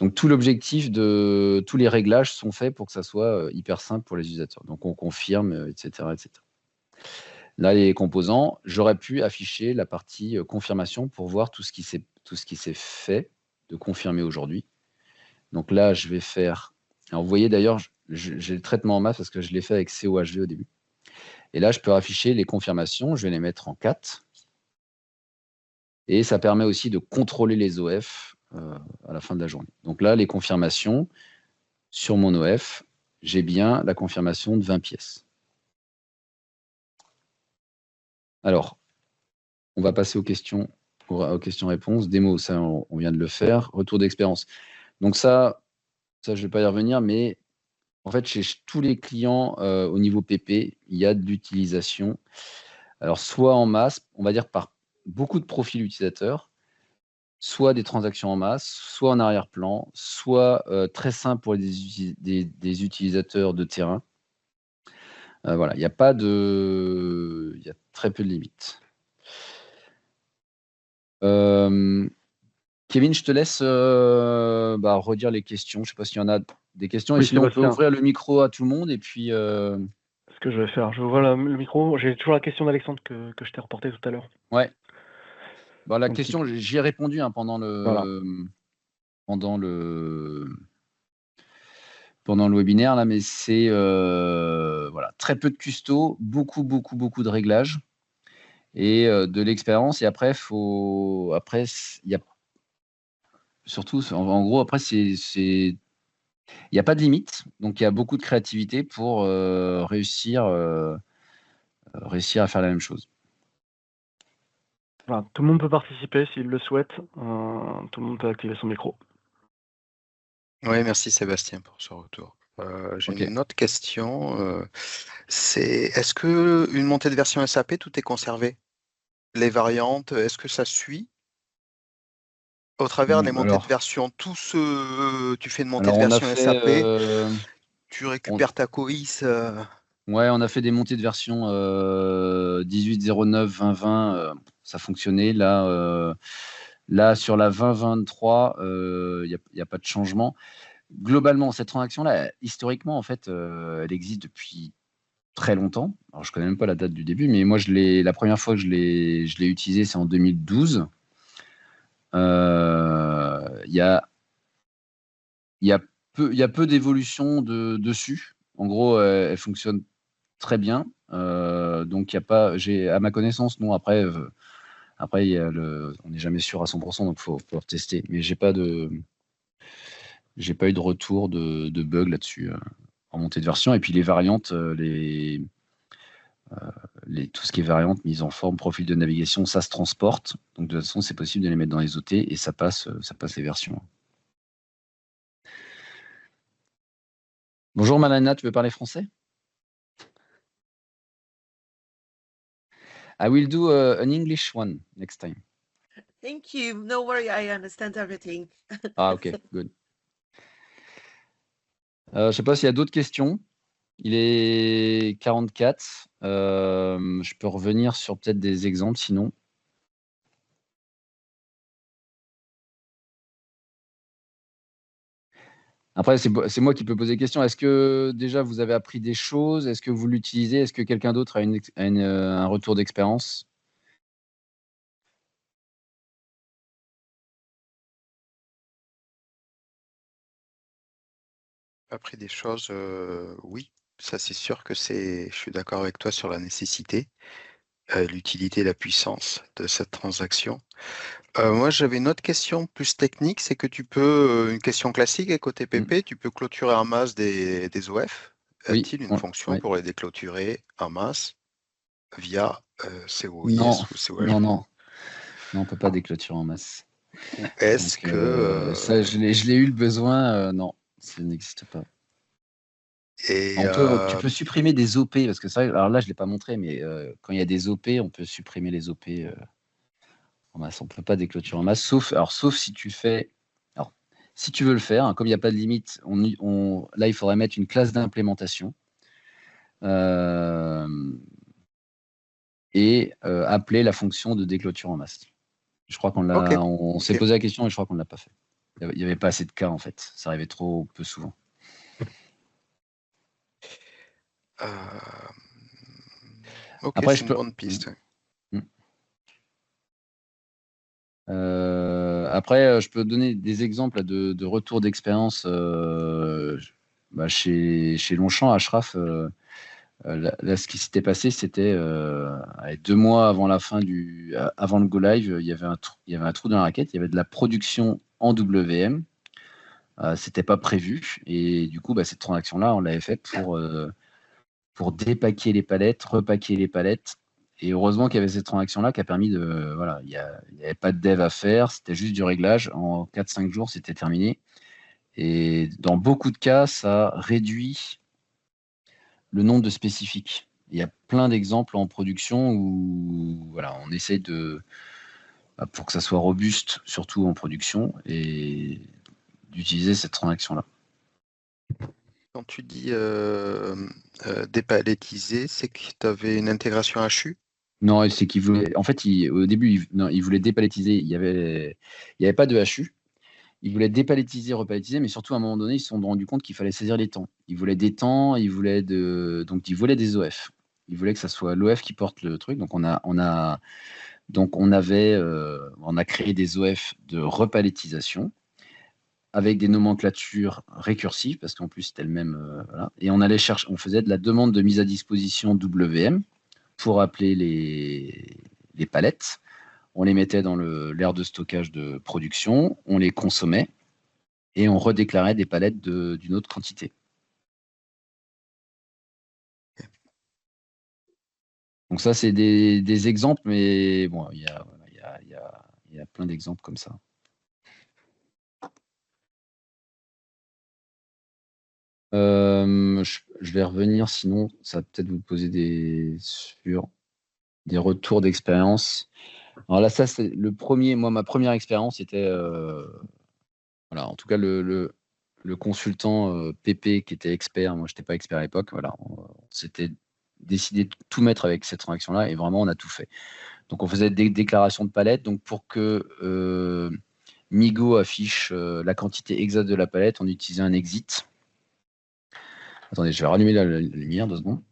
Donc, tout l'objectif de tous les réglages sont faits pour que ça soit hyper simple pour les utilisateurs. Donc, on confirme, etc., etc. Là, les composants, j'aurais pu afficher la partie confirmation pour voir tout ce qui s'est fait de confirmer aujourd'hui. Donc là, je vais faire... Alors, vous voyez d'ailleurs, j'ai le traitement en masse parce que je l'ai fait avec COHV au début. Et là, je peux afficher les confirmations. Je vais les mettre en 4. Et ça permet aussi de contrôler les OF à la fin de la journée. Donc là, les confirmations, sur mon OF, j'ai bien la confirmation de 20 pièces. Alors, on va passer aux questions-réponses. Démo, ça, on vient de le faire. Retour d'expérience. Donc ça, je ne vais pas y revenir, mais en fait, chez tous les clients au niveau PP, il y a de l'utilisation. Alors, soit en masse, on va dire par beaucoup de profils utilisateurs, soit des transactions en masse, soit en arrière-plan, soit très simple pour des utilisateurs de terrain. Voilà, il y a très peu de limites. Kevin, je te laisse redire les questions. Je ne sais pas s'il y en a des questions. Oui, et sinon, on peut Sébastien. ouvrir le micro à tout le monde. Et puis, Ce que je vais faire, je ouvre le micro. J'ai toujours la question d'Alexandre que je t'ai reportée tout à l'heure. Ouais. Bon, la Donc, question, j'y ai répondu pendant Voilà. le webinaire, là, mais c'est voilà, très peu de custo, beaucoup de réglages et de l'expérience. Et après, il y a surtout, en gros, après, il n'y a pas de limite. Donc, il y a beaucoup de créativité pour réussir à faire la même chose. Voilà. Tout le monde peut participer s'il le souhaite. Tout le monde peut activer son micro. Oui, merci Sébastien pour ce retour. J'ai Ok. une autre question. C'est est-ce que une montée de version SAP, tout est conservé? Les variantes, est-ce que ça suit? Au travers des montées de version, tu fais une montée de on a version fait, SAP, tu récupères ta coïs. Ouais, on a fait des montées de version 18.09, 20.20, ça fonctionnait. Là, sur la 20.23, il n'y a pas de changement. Globalement, cette transaction-là, historiquement, en fait, elle existe depuis très longtemps. Alors, je ne connais même pas la date du début, mais moi, la première fois que je l'ai utilisée, c'est en 2012. Il y a peu d'évolution dessus. En gros, elle fonctionne très bien. Donc, il y a pas, à ma connaissance, non. Après, on n'est jamais sûr à 100%, donc il faut tester. Mais j'ai pas eu de retour de bug là-dessus en montée de version. Et puis les variantes, tout ce qui est variante, mise en forme, profil de navigation, ça se transporte. Donc de toute façon, c'est possible de les mettre dans les OT et ça passe les versions. Bonjour Malana, tu veux parler français? I will do an English one next time. Thank you. No worry, I understand everything. Ah, ok, good. Je ne sais pas s'il y a d'autres questions. Il est 44. Je peux revenir sur peut-être des exemples sinon. Après, c'est moi qui peux poser des questions. Est-ce que déjà vous avez appris des choses? Est-ce que vous l'utilisez? Est-ce que quelqu'un d'autre a un retour d'expérience? Appris des choses, oui, ça c'est sûr que je suis d'accord avec toi sur la nécessité, l'utilité, la puissance de cette transaction. Moi, j'avais une autre question plus technique, c'est que une question classique et côté PP, tu peux clôturer en masse des OF. Oui, A-t-il une fonction pour les déclôturer en masse via COIS non, ou COH? non, on ne peut pas déclôturer en masse. Ou est-ce que ça, je l'ai eu le besoin, non, ça n'existe pas. Tu peux supprimer des OP, parce que ça, alors là, je ne l'ai pas montré, mais quand il y a des OP, on peut supprimer les OP en masse. On ne peut pas déclôturer en masse, sauf si tu fais. Alors, si tu veux le faire, hein, comme il n'y a pas de limite, là, il faudrait mettre une classe d'implémentation et appeler la fonction de déclôture en masse. Je crois qu'on Ok. s'est posé la question et je crois qu'on ne l'a pas fait. Il n'y avait pas assez de cas, en fait. Ça arrivait trop peu souvent. Ok, Après, c'est une bonne piste. Après, je peux donner des exemples de retour d'expérience chez Longchamp, Ashraf. Là, ce qui s'était passé, c'était 2 mois avant la fin avant le go live, il y avait un trou dans la raquette, il y avait de la production en WM. C'était pas prévu et du coup, cette transaction-là, on l'avait faite pour dépaquer les palettes, repaquer les palettes. Et heureusement qu'il y avait cette transaction-là qui a permis de. Voilà, il n'y avait pas de dev à faire, c'était juste du réglage. En 4-5 jours, c'était terminé. Et dans beaucoup de cas, ça réduit le nombre de spécifiques. Il y a plein d'exemples en production où voilà, on essaie pour que ça soit robuste, surtout en production, et d'utiliser cette transaction-là. Quand tu dis dépalettiser, c'est que tu avais une intégration HU? Non, c'est qu'il voulait. En fait, au début, il voulait dépalettiser. Il y avait pas de HU. Il voulait dépalettiser, repalettiser, mais surtout à un moment donné, ils se sont rendus compte qu'il fallait saisir les temps. Il voulait des temps, donc il voulait des OF. Il voulait que ça soit l'OF qui porte le truc. Donc on a créé des OF de repalettisation avec des nomenclatures récursives, parce qu'en plus c'était le même. Voilà. Et on faisait de la demande de mise à disposition WM pour appeler les palettes. On les mettait dans l'aire de stockage de production, on les consommait et on redéclarait des palettes d'une autre quantité. Donc ça, c'est des exemples, mais bon, il y a plein d'exemples comme ça. Je vais revenir, sinon ça va peut-être vous poser sur des retours d'expérience. Alors là, ça, c'est le premier. Moi, ma première expérience était, voilà, en tout cas le consultant PP qui était expert. Moi, je n'étais pas expert à l'époque. Voilà, on s'était décidé de tout mettre avec cette transaction-là et vraiment, on a tout fait. Donc, on faisait des déclarations de palette. Donc, pour que Migo affiche la quantité exacte de la palette, on utilisait un exit. Attendez, je vais rallumer la lumière 2 secondes.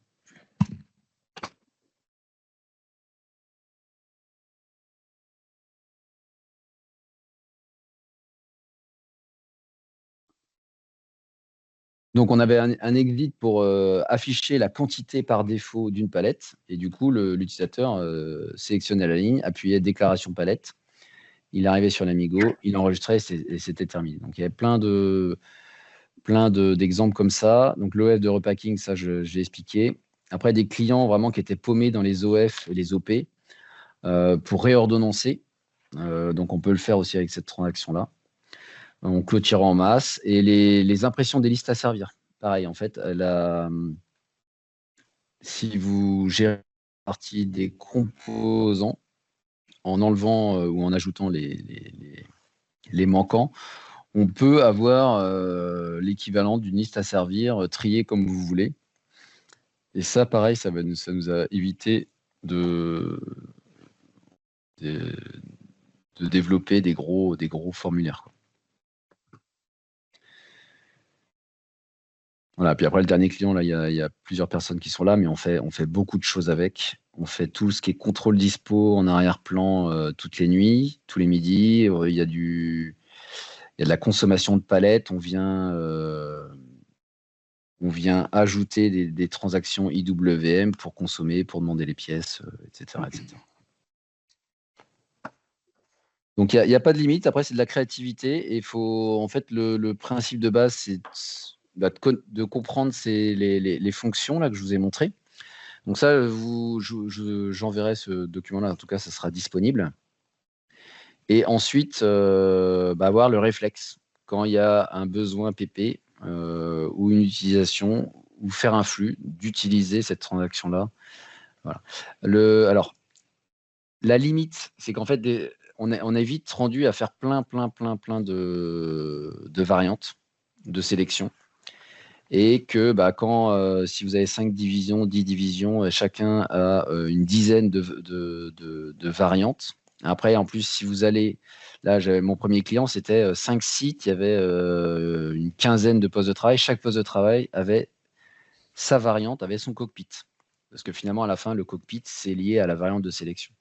Donc, on avait un exit pour afficher la quantité par défaut d'une palette. Et du coup, l'utilisateur sélectionnait la ligne, appuyait déclaration palette. Il arrivait sur l'Amigo, il enregistrait et c'était terminé. Donc, il y avait plein d'exemples comme ça. Donc, l'OF de repacking, ça, j'ai expliqué. Après, des clients vraiment qui étaient paumés dans les OF et les OP pour réordonnancer. Donc, on peut le faire aussi avec cette transaction-là. On clôture en masse. Et les impressions des listes à servir. Pareil, en fait, si vous gérez la partie des composants en enlevant ou en ajoutant les manquants, on peut avoir l'équivalent d'une liste à servir triée comme vous voulez. Et ça, pareil, ça nous a évité de développer des gros formulaires, quoi. Voilà, puis après, le dernier client, là, il y a plusieurs personnes qui sont là, mais on fait beaucoup de choses avec. On fait tout ce qui est contrôle dispo en arrière-plan toutes les nuits, tous les midis. Il y a de la consommation de palettes. On vient ajouter des transactions IWM pour consommer, pour demander les pièces, etc., etc. Donc, il n'y a pas de limite. Après, c'est de la créativité. Et en fait, le principe de base, c'est de comprendre les fonctions là, que je vous ai montrées. Donc ça, j'enverrai ce document-là. En tout cas, ça sera disponible. Et ensuite, avoir le réflexe. Quand il y a un besoin PP ou une utilisation ou faire un flux, d'utiliser cette transaction-là. Voilà. Alors, la limite, c'est qu'en fait, on est vite rendu à faire plein de variantes de sélection. Et que si vous avez 5 divisions, 10 divisions, chacun a une dizaine de variantes, Après, en plus, si vous allez, là, mon premier client, c'était 5 sites, il y avait une quinzaine de postes de travail. Chaque poste de travail avait sa variante, avait son cockpit. Parce que finalement, à la fin, le cockpit, c'est lié à la variante de sélection.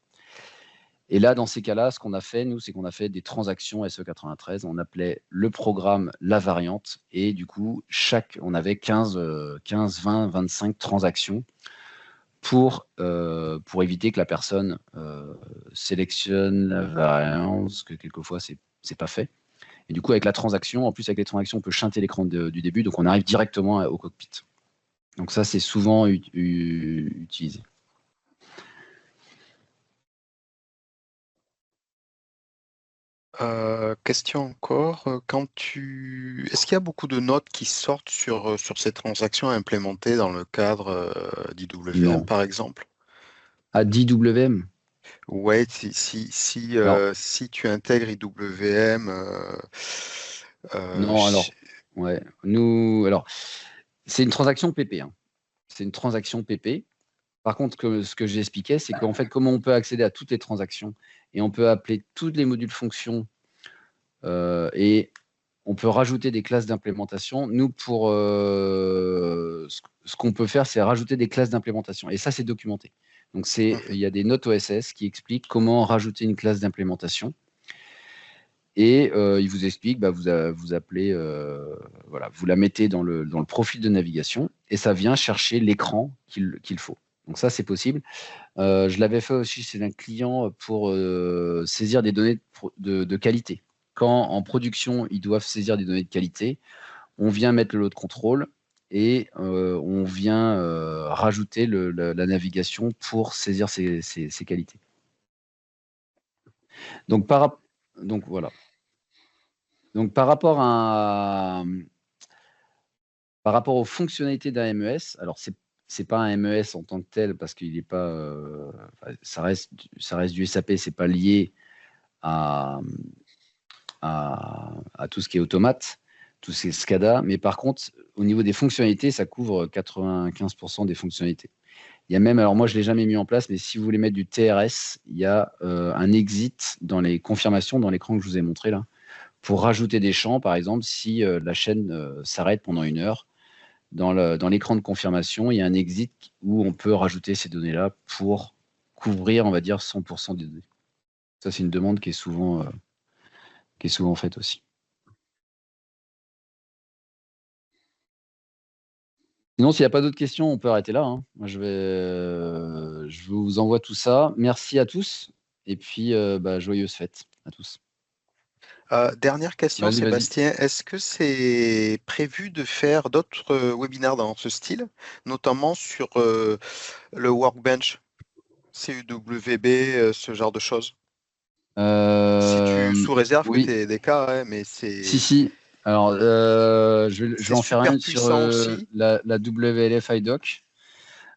Et là, dans ces cas-là, ce qu'on a fait, nous, c'est qu'on a fait des transactions SE93. On appelait le programme la variante. Et du coup, on avait 15, 20, 25 transactions pour éviter que la personne sélectionne la variante, parce que quelquefois, c'est pas fait. Et du coup, avec la transaction, en plus, avec les transactions, on peut chanter l'écran du début. Donc, on arrive directement au cockpit. Donc, ça, c'est souvent utilisé. Question encore, est-ce qu'il y a beaucoup de notes qui sortent sur ces transactions implémentées dans le cadre d'IWM, Non. par exemple? À d'IWM? Ouais, si tu intègres IWM, non, alors, ouais. Alors, c'est une transaction PP. Hein. C'est une transaction PP. Par contre, ce que j'ai expliqué, c'est qu'en fait, comment on peut accéder à toutes les transactions et on peut appeler tous les modules fonctions et on peut rajouter des classes d'implémentation. Nous, ce qu'on peut faire, c'est rajouter des classes d'implémentation. Et ça, c'est documenté. Donc, il y a des notes OSS qui expliquent comment rajouter une classe d'implémentation. Et il vous explique, vous appelez, voilà, vous la mettez dans le profil de navigation et ça vient chercher l'écran qu'il faut. Donc ça, c'est possible. Je l'avais fait aussi chez un client pour saisir des données de qualité. Quand en production, ils doivent saisir des données de qualité, on vient mettre le load control et on vient rajouter la navigation pour saisir ces qualités. Donc, voilà. Donc, par rapport aux fonctionnalités d'un MES, alors c'est pas un MES en tant que tel parce qu'il n'est pas, ça reste du SAP, c'est pas lié à tout ce qui est automate, tout ce qui est SCADA, mais par contre, au niveau des fonctionnalités, ça couvre 95% des fonctionnalités. Il y a même, alors moi je ne l'ai jamais mis en place, mais si vous voulez mettre du TRS, il y a un exit dans les confirmations, dans l'écran que je vous ai montré là, pour rajouter des champs, par exemple, si la chaîne s'arrête pendant 1 heure. Dans l'écran de confirmation, il y a un exit où on peut rajouter ces données-là pour couvrir, on va dire, 100% des données. Ça, c'est une demande qui est souvent faite aussi. Sinon, s'il n'y a pas d'autres questions, on peut arrêter là. Hein. Moi, je vous envoie tout ça. Merci à tous. Et puis, joyeuses fêtes à tous. Dernière question, Vas-y. Sébastien. Est-ce que c'est prévu de faire d'autres webinaires dans ce style, notamment sur le Workbench, CUWB, ce genre de choses? Sous réserve que Oui. tu aies des cas, hein, mais c'est. Si. Alors, je vais en faire un sur la WLF iDoc.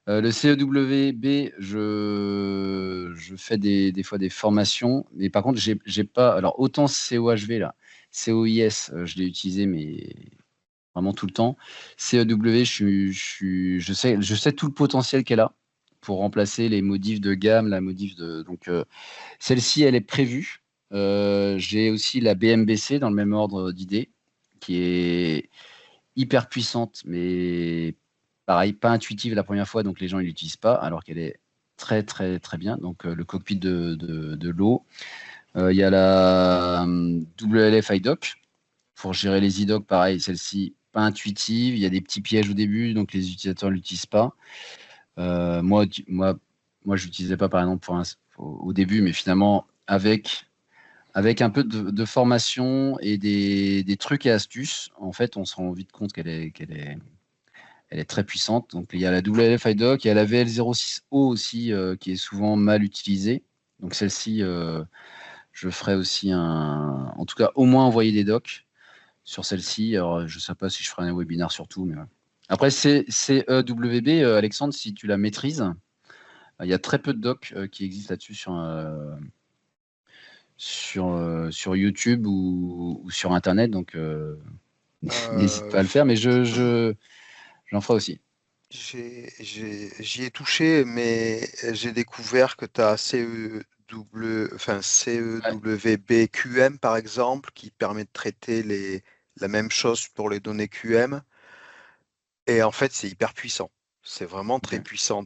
Le CEWB, je fais des fois des formations, mais par contre, j'ai pas. Alors, autant COHV, là, COIS, je l'ai utilisé, mais vraiment tout le temps. CEW, je sais tout le potentiel qu'elle a pour remplacer les modifs de gamme, la modif de. Donc, celle-ci, elle est prévue. J'ai aussi la BMBC dans le même ordre d'idée, qui est hyper puissante, mais pareil, pas intuitive la première fois, donc les gens ne l'utilisent pas, alors qu'elle est très, très, très bien. Donc, le cockpit de l'eau. Il y a la WLF iDoc pour gérer les iDoc, pareil, celle-ci, pas intuitive. Il y a des petits pièges au début, donc les utilisateurs ne l'utilisent pas. Moi, je l'utilisais pas, par exemple, au début, mais finalement, avec un peu de formation et des trucs et astuces, en fait, on se rend vite compte qu'elle est très puissante. Donc, il y a la WLF iDoc, il y a la VL06O aussi, qui est souvent mal utilisée. Donc, celle-ci, je ferai aussi en tout cas, au moins envoyer des docs sur celle-ci. Alors, je ne sais pas si je ferai un webinaire sur tout, mais ouais. Après, CEWB, Alexandre, si tu la maîtrises, il y a très peu de docs qui existent là-dessus sur YouTube ou sur Internet, donc n'hésite pas à le faire, mais j'en ferai aussi. J'y ai touché, mais j'ai découvert que tu as CEWB CEWBQM, par exemple, qui permet de traiter la même chose pour les données QM. Et en fait, c'est hyper puissant. C'est vraiment très puissant.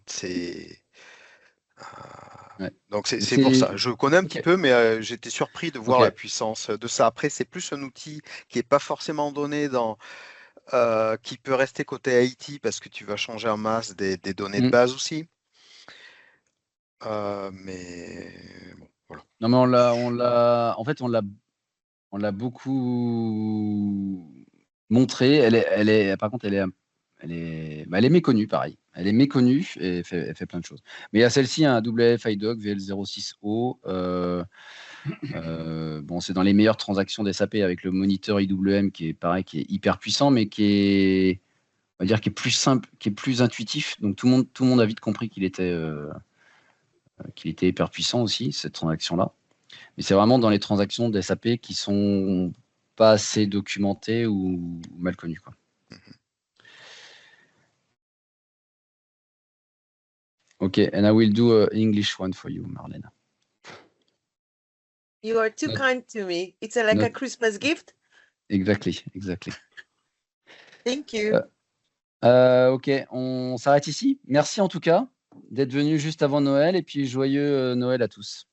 Donc, c'est pour ça. Je connais un petit peu, mais j'étais surpris de voir la puissance de ça. Après, c'est plus un outil qui n'est pas forcément donné qui peut rester côté IT parce que tu vas changer en masse des données de base aussi. Mais bon, voilà. Non, mais en fait, on l'a beaucoup montré. Par contre, elle est méconnue, pareil. Elle est méconnue et elle fait plein de choses. Mais il y a celle-ci, un WF IDOC VL06O. Bon, c'est dans les meilleures transactions des SAP avec le moniteur IWM qui est pareil, qui est hyper puissant, mais on va dire, qui est plus simple, qui est plus intuitif. Donc tout le monde a vite compris qu'il était hyper puissant aussi, cette transaction-là. Mais c'est vraiment dans les transactions des SAP qui sont pas assez documentées ou mal connues, quoi. Okay, and I will do an English one for you, Marlène. You are too kind to me. It's like a Christmas gift. Exactly. Thank you. Ok, on s'arrête ici. Merci en tout cas d'être venu juste avant Noël et puis joyeux Noël à tous.